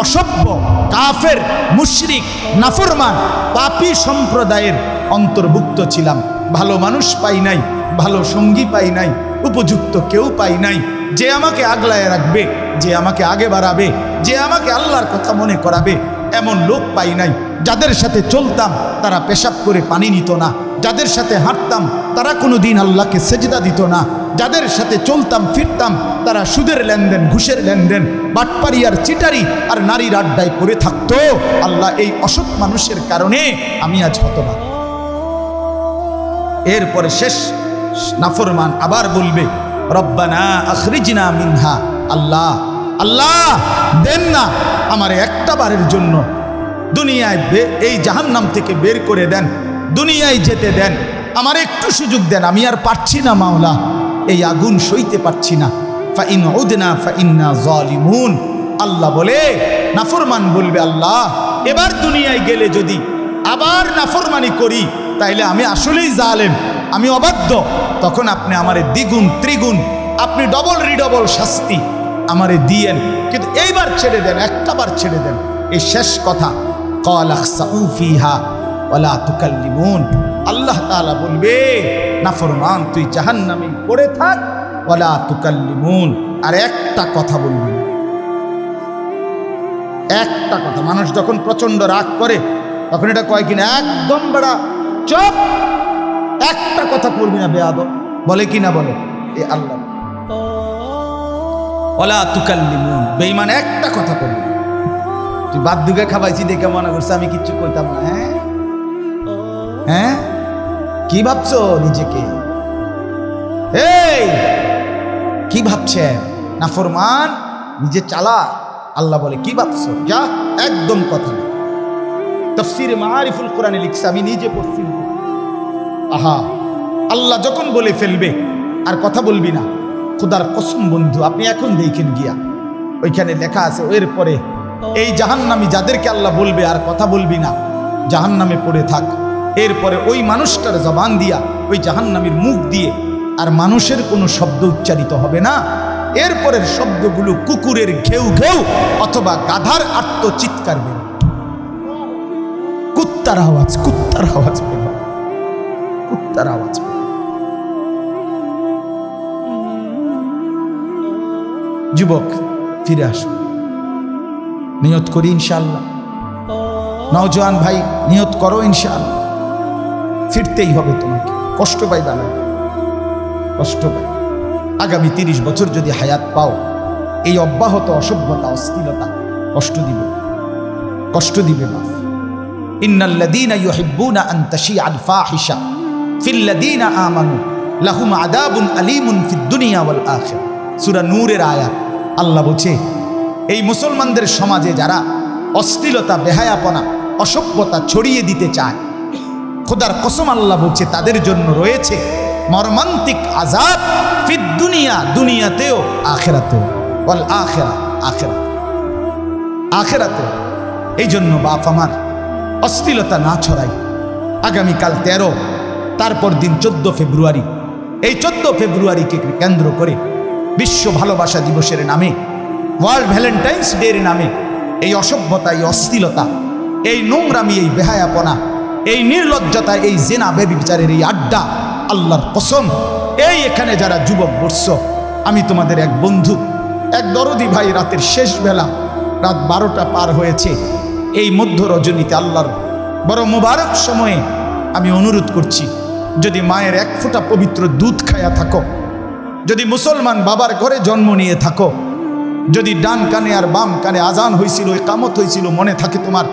অসভ্য, কাফের, মুশরিক, নাফরমান, পাপী সম্প্রদায়ের অন্তর্ভুক্ত ছিলাম। ভালো মানুষ পাই নাই, ভালো সঙ্গী পাই নাই, উপযুক্ত কেউ পাই নাই, যে আমাকে আগলায় রাখবে, যে আমাকে আগে বাড়াবে, যে আমাকে আল্লাহর কথা মনে করাবে, এমন লোক পাই নাই। যাদের সাথে চলতাম তারা পেশাব করে পানি নিত না, যাদের সাথে হাঁটতাম তারা কোনো দিন আল্লাহকে সেজদা দিত না, যাদের সাথে চলতাম ফিরতাম তারা সুদের লেনদেন, ঘুষের লেনদেন, বাটপারি আর চিটারি আর নারীর আড্ডায় পড়ে থাকতো। আল্লাহ এই অসৎ মানুষের কারণে আমি আজ হতভাগা। এরপরে শেষ নাফরমান আবার বলবে রব্বানা আখরিজনা মিনহা। আল্লাহ আল্লাহ দেন না আমার একটা বারের জন্য দুনিয়ায় এই জাহান্নাম থেকে বের করে দেন, দুনিয়ায় যেতে দেন, আমার একটু সুযোগ দেন, আমি আর পারছি না মাওলা, এই আগুন সইতে পারছি না। ফাইন উদনা ফাইন্না যালিমুন। আল্লাহ বলে নাফরমান বলবে আল্লাহ এবার দুনিয়ায় গেলে যদি আবার নাফরমানি করি তাইলে আমি আসলেই জালেম, আমি অবাধ্য, তখন আপনি আমারে দ্বিগুণ ত্রিগুণ, আপনি ডবল রিডবল শাস্তি আমারে দিয়েন, কিন্তু এইবার ছেড়ে দেন, একটা বার ছেড়ে দেন। এই শেষ কথা ক্বালা খসাউ ফিহা ওয়ালা তুকাল্লিমুন। আল্লাহ তাআলা বলবে নাফরমান তুই জাহান্নামে পড়ে থাক, ওয়ালা তুকাল্লিমুন, আর একটা কথা বলবি না, একটা কথা। মানুষ যখন প্রচন্ড রাগ করে তখন এটা কয় কিনা একদম বড় চুপ, একটা কথা বলবি না বেয়াদব, বলে কিনা বলে এ আল্লাহ। ওয়ালা তুকাল্লিমুন, বেঈমান একটা কথা বলবি। তুই বাদ দুগে খাবাইছি দেখে মনে করছে আমি কিচ্ছু কইতাম না। হ্যাঁ হ্যাঁ, কি ভাবছো নিজেকে? এই কি ভাবছে নাফরমান, নিজে চালা। আল্লাহ বলে কি ভাবছো, যা একদম কথা নেই। তাফসীরে মাআরিফুল কোরআনে লিখছে, আমি নিজে পড়ছি। আহা, আল্লাহ যখন বলে ফেলবে আর কথা বলবি না, খোদার কসম বন্ধু আপনি এখন দেখেন গিয়া ওইখানে লেখা আছে এরপরে এই জাহান্নামী যাদেরকে আল্লাহ বলবে আর কথা বলবি না, জাহান্নামে পড়ে থাক, এরপরে ওই মানুষটার জবান দিয়া, ওই জাহান্নামীর মুখ দিয়ে আর মানুষের কোনো শব্দ উচ্চারিত হবে না। এরপরের শব্দগুলো কুকুরের ঘেউ ঘেউ অথবা গাধার আর্তচিৎকার বের, কুত্তার আওয়াজ, কুত্তার আওয়াজ বের, কুত্তার আওয়াজ বের। যুবক ফিরে আসুন, নিয়ত করি ইনশাআল্লাহ। নওজোয়ান ভাই নিয়ত করো ইনশাআল্লাহ, ফিরতেই হবে তোমাকে, কষ্ট পাইবা না, কষ্ট পাই। আগামী 30 বছর যদি হায়াত পাও, এই অব্যাহত অসভ্যতা, অশ্লীলতা কষ্ট দিবে, কষ্ট দিবে বাপ। ইন্নাল্লাযীনা ইউহিব্বুনা আন তাশিআল ফাহিশা ফিল্লাযীনা আমানু লাহুম আযাবুন আলীমুন ফিদ দুনিয়া ওয়াল আখিরা। সূরা নূরের আয়াত। আল্লাহ বলছে এই মুসলমানদের সমাজে যারা অশ্লীলতা, বেহায়াপনা, অসভ্যতা ছড়িয়ে দিতে চায়, খোদার কসম আল্লাহ বলছে তাদের জন্য রয়েছে মর্মান্তিক আযাব ফিদ দুনিয়া, দুনিয়াতেও, আখিরাতেও, ওয়াল আখিরা, আখিরাত, আখিরাতেও। এই জন্য বাপ আমার অশ্লীলতা না ছড়াই। আগামীকাল 13, তারপর দিন 14 ফেব্রুয়ারি, এই 14 ফেব্রুয়ারিকে কেন্দ্র করে বিশ্ব ভালোবাসা দিবসের নামে, ওয়ার্ল্ড ভ্যালেন্টাইন্স ডের নামে এই অসভ্যতা, এই অশ্লীলতা, এই নোংরামি, এই বেহায়াপনা এই নির্লজ্জতা, এই জেনা ব্যভিচারের এই আড্ডা, আল্লাহর কসম, এই এখানে যারা যুবক বসছো, আমি তোমাদের এক বন্ধু, এক দরদি ভাই, রাতের শেষ বেলা, রাত 12টা পার হয়েছে, এই মধ্য রজনীতে আল্লাহর বড় মোবারক সময়ে আমি অনুরোধ করছি, যদি মায়ের এক ফোঁটা পবিত্র দুধ খায়া থাকো, যদি মুসলমান বাবার ঘরে জন্ম নিয়ে থাকো, যদি ডান কানে আর বাম কানে আজান হয়েছিল, ইকামত হয়েছিল মনে থাকে তোমার,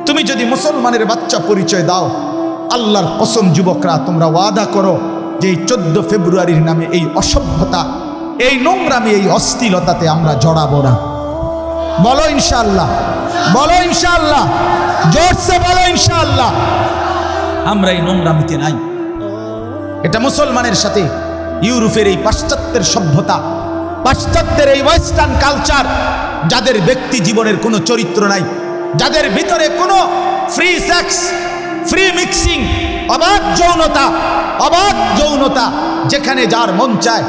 তুমি যদি মুসলমানের বাচ্চা পরিচয় দাও, আল্লাহর কসম যুবকরা তোমরা ওয়াদা করো যে এই 14 ফেব্রুয়ারির নামে এই অসভ্যতা, এই নোংরামি, এই অশ্লীলতাতে আমরা জড়াবো না। বলো ইনশাআল্লাহ, বলো ইনশাআল্লাহ, জোরসে বলো ইনশাআল্লাহ। আমরা এই নোংরামিতে নাই। এটা মুসলমানের সাথে ইউরোপের এই পাশ্চাত্যের সভ্যতা, পাশ্চাত্যের এই ওয়েস্টার্ন কালচার, যাদের ব্যক্তি জীবনের কোনো চরিত্র নাই, যাদের ভিতরে কোনো ফ্রি সেক্স, ফ্রি মিক্সিং, অবাধ যৌনতা, যেখানে যার মন চায়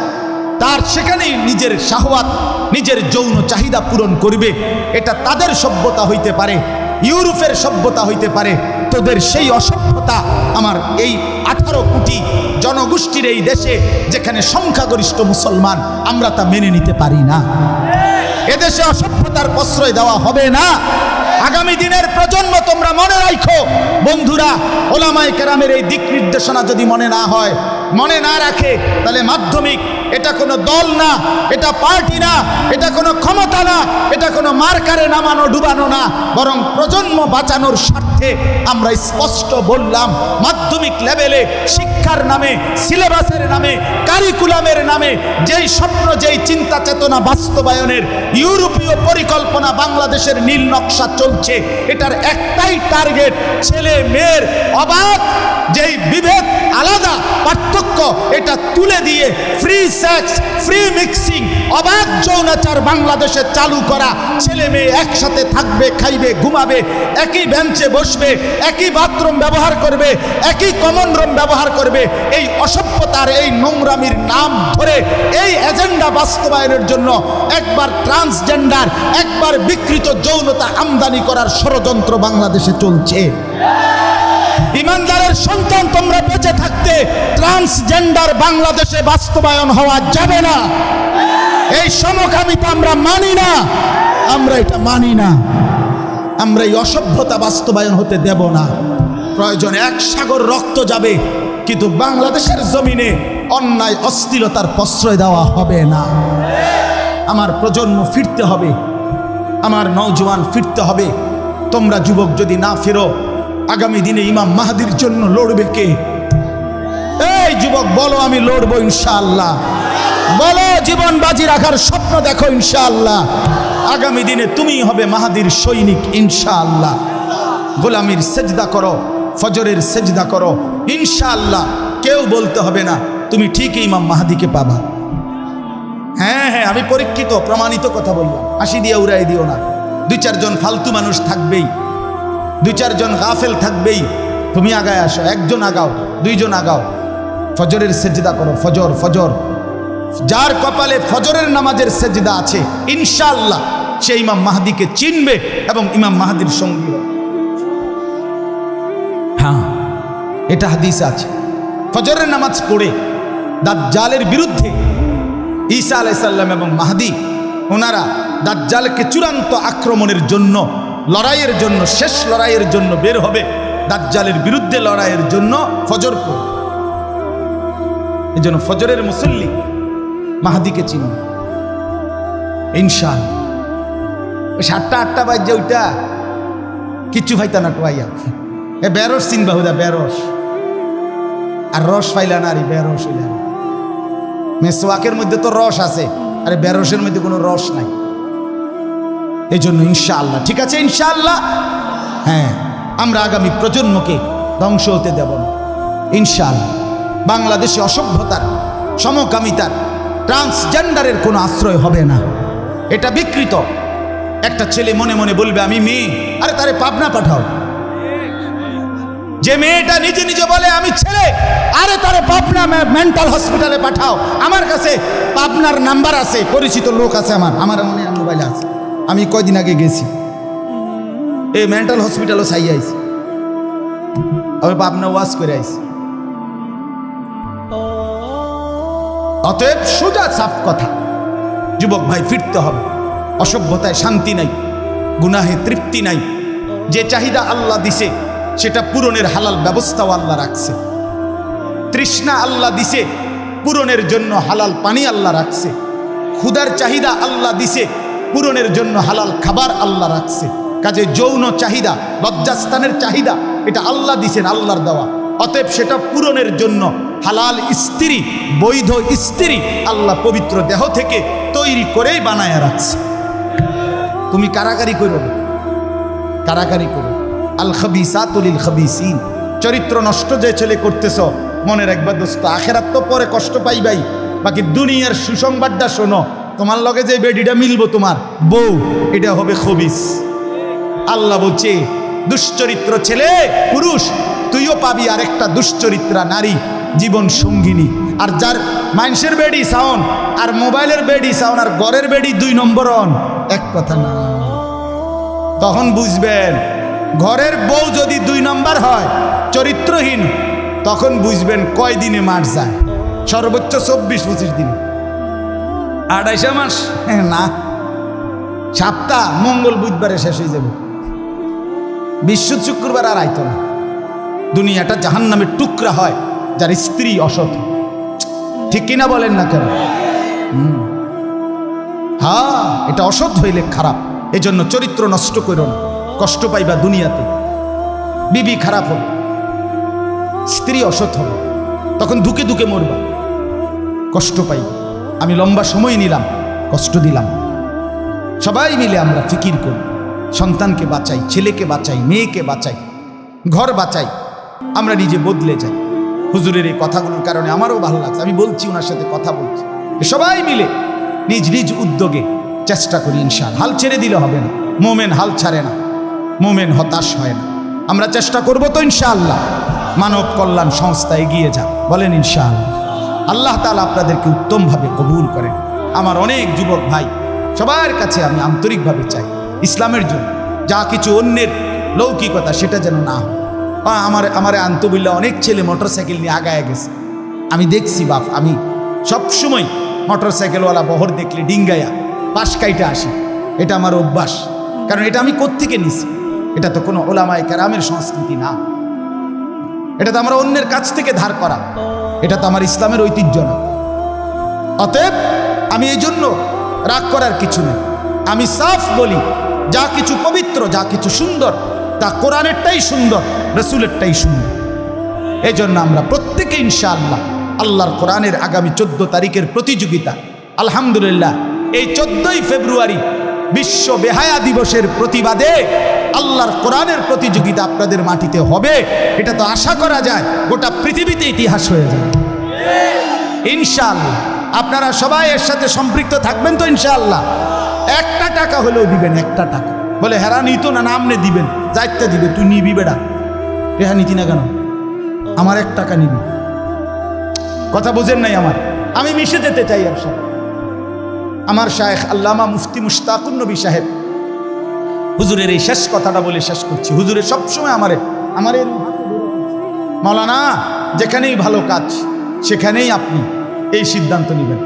তার সেখানেই নিজের শাহওয়াত, নিজের যৌন চাহিদা পূরণ করবে, এটা তাদের সভ্যতা হইতে পারে, ইউরোপের সভ্যতা হইতে পারে। তোদের সেই অসভ্যতা আমার এই 18 কোটি জনগোষ্ঠীর এই দেশে, যেখানে সংখ্যাগরিষ্ঠ মুসলমান, আমরা তা মেনে নিতে পারি না। এদেশে অসভ্যতার প্রশ্রয় দেওয়া হবে না। আগামী দিনের প্রজন্ম তোমরা মনে রাখো বন্ধুরা, ওলামায়ে কেরামের এই দিক নির্দেশনা যদি মনে না হয়, মনে না রাখে, তাহলে মাধ্যমিক এটা কোনো দল না, এটা পার্টি না, এটা কোনো ক্ষমতা না, এটা কোনো মার্কারে নামানো ডুবানো না, বরং প্রজন্ম বাঁচানোর স্বার্থে আমরা স্পষ্ট বললাম, মাধ্যমিক লেভেলে শিক্ষার নামে, সিলেবাসের নামে, কারিকুলামের নামে যেই স্বপ্ন, যেই চিন্তা চেতনা বাস্তবায়নের ইউরোপীয় পরিকল্পনা বাংলাদেশের নীল নকশা চলছে, এটার একটাই টার্গেট, ছেলে মেয়ের অবাধ যেই বিভেদ, আলাদা পার্থক্য, এটা তুলে দিয়ে ফ্রি সেক্স, ফ্রি মিক্সিং, অবাধ যৌনাচার বাংলাদেশে চালু করা। ছেলে মেয়ে একসাথে থাকবে, খাইবে, ঘুমাবে, একই বেঞ্চে বসবে, একই বাথরুম ব্যবহার করবে, একই কমন রুম ব্যবহার করবে। এই অসভ্যতার, এই নোংরামির নাম ধরে এই এজেন্ডা বাস্তবায়নের জন্য একবার ট্রান্সজেন্ডার, একবার বিকৃত যৌনতা আমদানি করার ষড়যন্ত্র বাংলাদেশে চলছে। ইমানদারের সন্তান, তোমরা বেঁচে থাকতে ট্রান্সজেন্ডার বাংলাদেশে বাস্তবায়ন হওয়া যাবে না। এই সমকামিতা আমরা মানি না, আমরা এটা মানি না। আমরা এই অসভ্যতা বাস্তবায়ন হতে দেব না। প্রয়োজনে 1 সাগর রক্ত যাবে, কিন্তু বাংলাদেশের জমিনে অন্যায় অশ্লীলতার প্রশ্রয় দেওয়া হবে না। আমার প্রজন্ম ফিরতে হবে, আমার নওজোয়ান ফিরতে হবে। তোমরা যুবক যদি না ফেরো, আগামী দিনে ইমাম মাহদির জন্য লড়বে কে? এই যুবক বলো, আমি লড়বো ইনশাআল্লাহ। বলো, জীবন বাজি রাখার স্বপ্ন দেখো ইনশাআল্লাহ। আগামী দিনে তুমি হবে মাহদির সৈনিক ইনশাআল্লাহ। গোলামির সেজদা করো, ফজরের সেজদা করো ইনশাআল্লাহ। কেউ বলতে হবে না তুমি ঠিকই ইমাম মাহদিকে পাবা। হ্যাঁ হ্যাঁ, আমি পরীক্ষিত প্রমাণিত কথা বললাম, হাসি দিয়ে উড়াই দিও না। 2-4 জন ফালতু মানুষ থাকবেই, 2-4 জন গাফেল থাকবেই। তুমি আগায় আসো, 1 জন আগাও, 2 জন আগাও, ফজরের সেজদা করো। ফজর যার কপালে ফজরের নামাজের সেজদা আছে, ইনশাআল্লাহ সে ইমাম মাহদিকে চিনবে এবং ইমাম মাহদির সঙ্গী হবে। হ্যাঁ, এটা হাদিসে আছে। ফজরের নামাজ পড়ে দাজ্জালের বিরুদ্ধে ঈসা আলাইহিস সালাম এবং মাহদি, ওনারা দাজ্জালকে চূড়ান্ত আক্রমণের জন্য, লড়াইয়ের জন্য, শেষ লড়াইয়ের জন্য বের হবে। দাজ্জালের বিরুদ্ধে লড়াইয়ের জন্য ফজর পড়ে। এই জন্য ফজরের মুসল্লি মাহদিকে চিনবে ইনশাআল্লাহ। 7টা বাজে ওইটা কিচ্ছু ফাইতা না টোয়াইয়া। এ বেরস চিনবা হুদা, বেরস আর রস ফাইলা না, আরে বেরস হইলা। মেসওয়াকের মধ্যে তো রস আছে, আরে বেরসের মধ্যে কোনো রস নাই। এই জন্য ইনশাআল্লাহ, ঠিক আছে ইনশাআল্লাহ। হ্যাঁ, আমরা আগামী প্রজন্মকে ধ্বংস হতে দেব না ইনশাআল্লাহ। বাংলাদেশে অসভ্যতার, সমকামিতার, ট্রান্সজেন্ডারের কোনো আশ্রয় হবে না। এটা বিকৃত। একটা ছেলে মনে মনে বলবে আমি মেয়ে, আরে তারে পাবনা পাঠাও। যে মেয়েটা নিজে নিজে বলে আমি ছেলে, আরে তারে পাবনা মেন্টাল হসপিটালে পাঠাও। আমার কাছে পাবনার নাম্বার আছে, পরিচিত লোক আছে, আমার মনে মোবাইলে আছে। আমি কয়দিন আগে গেছি, এই মেন্টাল হসপিটালও চাই আইছি। আমি পাবনা ওয়াজ করে আইছি। অতএব সোজা সাফ কথা, যুবক ভাই ফিরতে হবে। অসভ্যতায় শান্তি নাই, গুনাহে তৃপ্তি নাই। যে চাহিদা আল্লাহ দিছে সেটা পূরণের হালাল ব্যবস্থাও আল্লাহ রাখছে। তৃষ্ণা আল্লাহ দিছে, পূরণের জন্য হালাল পানি আল্লাহ রাখছে। ক্ষুধার চাহিদা আল্লাহ দিছে, পূরণের জন্য হালাল খাবার আল্লাহ রাখছে। কাজে যৌন চাহিদা, লজ্জাস্থানের চাহিদা, এটা আল্লাহ দিছেন, আল্লাহর দেওয়া। অতএব সেটা পূরণের জন্য হালাল স্ত্রী, বৈধ স্ত্রী আল্লাহ পবিত্র দেহ থেকে তৈরি করেই বানায় রাখছে। তুমি কারাকারি করো না, কারাকারি করো। আল খাবিসাতু লিল খাবিসিন। চরিত্র নষ্ট যে ছেলে করতেছ, মনে রাখবা দোস্ত, আখেরাত তো পরে কষ্ট পাইবাই, বাকি দুনিয়ার সুসংবাদটা শোনো। তোমার লগে যে বেডিটা মিলবো তোমার বউ, এটা হবে খবিস। আল্লাহ বলছে দুশ্চরিত্র ছেলে পুরুষ তুইও পাবি আরেকটা দুশ্চরিত্রা নারী জীবন সঙ্গিনী। আর যার মানুষের বেডি সাউন আর মোবাইলের বেডি সাউন আর ঘরের বেডি 2 নম্বর অন, এক কথা না। তখন বুঝবেন ঘরের বউ যদি 2 নম্বর হয়, চরিত্রহীন, তখন বুঝবেন কয় দিনে মার যায়। সর্বোচ্চ 24-25 দিন, 28 মাস না, সপ্তাহ মঙ্গল বুধবারে শেষ হয়ে যাবে। বিশ্ব শুক্রবার আর আইতো না। দুনিয়াটা জাহান্নামের টুকরা হয় যার স্ত্রী অসৎ। ঠিক কিনা বলেন না কেন? হ্যাঁ, এটা অসৎ হইলে খারাপ। এজন্য চরিত্র নষ্ট করো না, কষ্ট পাইবা দুনিয়াতে। বিবি খারাপ হবে, স্ত্রী অসৎ হবে, তখন ধুকে ধুকে মরবা, কষ্ট পাইবা। আমি লম্বা সময় নিলাম, কষ্ট দিলাম। সবাই মিলে আমরা ফিকির করি, সন্তানকে বাঁচাই, ছেলেকে বাঁচাই, মেয়েকে বাঁচাই, ঘর বাঁচাই, আমরা নিজে বদলে যাই। হুজুরের এই কথাগুলোর কারণে আমারও ভালো লাগছে, আমি বলছি, ওনার সাথে কথা বলছি। সবাই মিলে নিজ নিজ উদ্যোগে চেষ্টা করি ইনশাআল্লাহ। হাল ছেড়ে দিলে হবে না, মোমেন হাল ছাড়ে না, মোমেন হতাশ হয় না। আমরা চেষ্টা করব তো ইনশাআল্লাহ। মানব কল্যাণ সংস্থা এগিয়ে যাক, বলেন ইনশাআল্লাহ। আল্লাহ তাআলা আপনাদেরকে উত্তমভাবে কবুল করেন। আমার অনেক যুবক ভাই, সবার কাছে আমি আন্তরিকভাবে চাই ইসলামের জন্য যা কিছু অন্যের লৌকিকতা সেটা যেন না হয়। আমার আন্তবিল্লা অনেক ছেলে মোটরসাইকেল নিয়ে আগায় গেছে, আমি দেখছি বাপ। আমি সবসময় মোটরসাইকেলওয়ালা বহর দেখলে ডিঙ্গায়া পাশ কাইটা আসি, এটা আমার অভ্যাস। কারণ এটা আমি কোত্থেকে নিছি? এটা তো কোনো ওলামায়ে কেরামের সংস্কৃতি না, এটা তো আমরা অন্যের কাছ থেকে ধার করা, এটা তো আমার ইসলামের ঐতিহ্য না। অতএব আমি এই জন্য রাগ করার কিছু নেই। আমি সাফ বলি, যা কিছু পবিত্র, যা কিছু সুন্দর, তা কোরআনেরটাই সুন্দর, রসুলেরটাই সুন্দর। এই জন্য আমরা প্রত্যেকে ইনশাআল্লাহ আল্লাহর কোরআনের আগামী 14 তারিখের প্রতিযোগিতা, আলহামদুলিল্লাহ এই 14ই ফেব্রুয়ারি বিশ্ব বেহায়া দিবসের প্রতিবাদে আল্লাহর কোরআনের প্রতিযোগিতা আপনাদের মাটিতে হবে। এটা তো আশা করা যায় গোটা পৃথিবীতে ইতিহাস হয়ে যাবে ইনশাআল্লাহ। আপনারা সবাই এর সাথে সম্পৃক্ত থাকবেন তো ইনশাআল্লাহ। 1টা টাকা হলেও দিবেন, 1টা টাকা। বলে হেরা নিত না, নামনে দিবেন, যাইতে দিবে, তুই নিবি বেড়া, রেহা নিতি না কেন? আমার 1 টাকা নিবি। কথা বোঝেন নাই আমার? আমি মিশে যেতে চাই আর সাথে। আমার শায়েখ আল্লামা মুফতি মুশতাকুন নবী সাহেব হুজুরের এই শেষ কথাটা বলে শেষ করছি। হুজুরের সবসময় আমার মাওলানা, যেখানেই ভালো কাজ সেখানেই আপনি এই সিদ্ধান্ত নেবেন,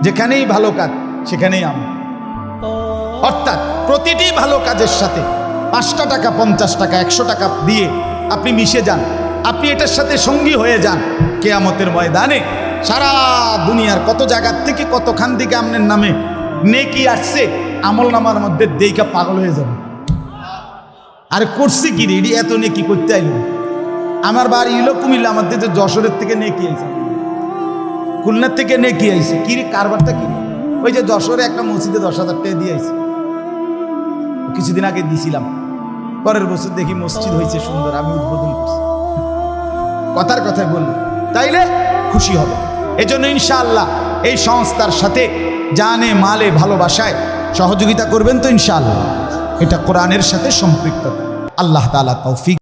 যেখানেই ভালো কাজ সেখানেই আমি। অর্থাৎ প্রতিটি ভালো কাজের সাথে 5টা টাকা, 50 টাকা, 100 টাকা দিয়ে আপনি মিশে যান, আপনি এটার সাথে সঙ্গী হয়ে যান। কিয়ামতের ময়দানে সারা দুনিয়ার কত জায়গার থেকে, কতখান থেকে আপনার নামে নেকি আসছে, আমল নামার মধ্যে দেইকা পাগল হয়ে যাবে। আর করছি কি রে, এত নেকি করতে আইল? আমার বাড়ি হলো কুমিল্লা, আমাদের যে যশোরের থেকে নেকি আইছে, খুলনার থেকে নেকি আইছে। কি রে কারবারটা কি? ওই যে যশোরে একটা মসজিদে 10,000 টাকা দিয়ে আইছে, কিছুদিন আগে দিছিলাম। পরের বছর দেখি মসজিদ হয়েছে সুন্দর, আমি উদ্বোধন করছি। কথার কথায় বললাম, তাইলে খুশি হবে। এজন্য ইনশাআল্লাহ এই সংস্থার সাথে জানে মালে ভালোবাসায় সহযোগিতা করবেন তো ইনশাআল্লাহ। এটা কোরআনের সাথে সম্পৃক্ত। আল্লাহ তাআলা তৌফিক